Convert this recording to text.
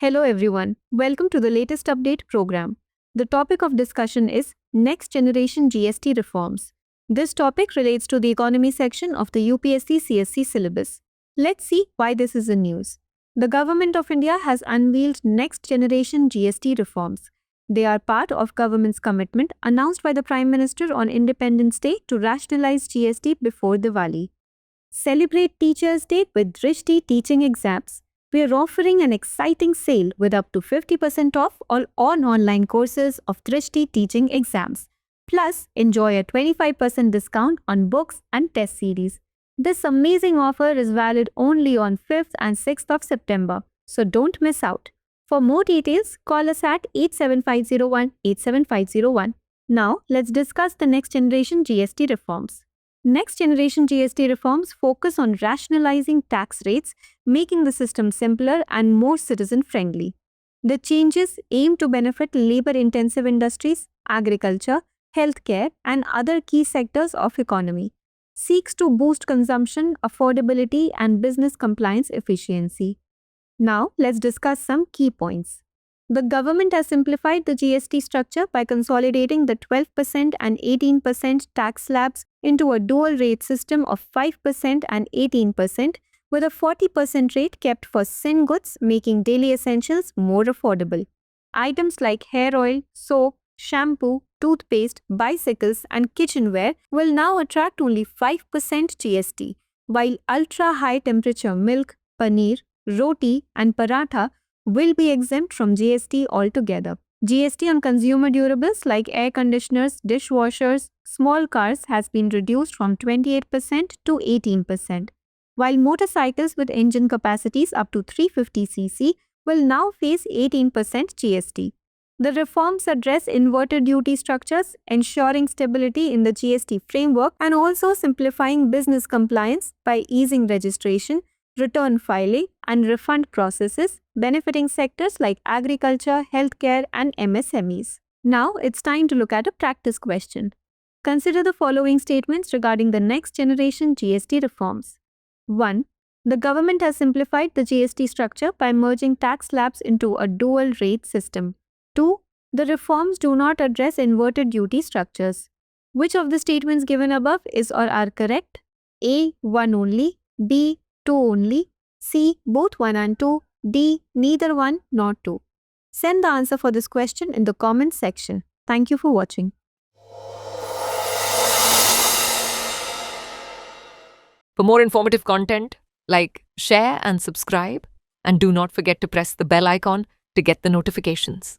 Hello everyone, welcome to the latest update program. The topic of discussion is Next Generation GST Reforms. This topic relates to the economy section of the UPSC CSC syllabus. Let's see why this is in news. The Government of India has unveiled Next Generation GST Reforms. They are part of government's commitment announced by the Prime Minister on Independence Day to rationalize GST before Diwali. Celebrate Teachers' Day with Drishti teaching exams. We are offering an exciting sale with up to 50% off all online courses of Drishti teaching exams. Plus, enjoy a 25% discount on books and test series. This amazing offer is valid only on 5th and 6th of September, so don't miss out. For more details, call us at 87501 87501. Now, let's discuss the next generation GST reforms. Next generation GST reforms focus on rationalizing tax rates, making the system simpler and more citizen-friendly. The changes aim to benefit labor-intensive industries, agriculture, healthcare, and other key sectors of economy. Seeks to boost consumption, affordability, and business compliance efficiency. Now, let's discuss some key points. The government has simplified the GST structure by consolidating the 12% and 18% tax slabs into a dual rate system of 5% and 18%, with a 40% rate kept for sin goods, making daily essentials more affordable. Items like hair oil, soap, shampoo, toothpaste, bicycles, and kitchenware will now attract only 5% GST, while ultra-high temperature milk, paneer, roti, and paratha will be exempt from GST altogether. GST on consumer durables like air conditioners, dishwashers, small cars has been reduced from 28% to 18%, while motorcycles with engine capacities up to 350cc will now face 18% GST. The reforms address inverted duty structures, ensuring stability in the GST framework and also simplifying business compliance by easing registration, return filing, and refund processes, benefiting sectors like agriculture, healthcare, and MSMEs. Now, it's time to look at a practice question. Consider the following statements regarding the next generation GST reforms. 1. The government has simplified the GST structure by merging tax slabs into a dual rate system. 2. The reforms do not address inverted duty structures. Which of the statements given above is or are correct? A. 1 only. B. 2 only. C. Both 1 and 2. D. Neither 1 nor 2. Send the answer for this question in the comments section. Thank you for watching. For more informative content, like, share and subscribe, and do not forget to press the bell icon to get the notifications.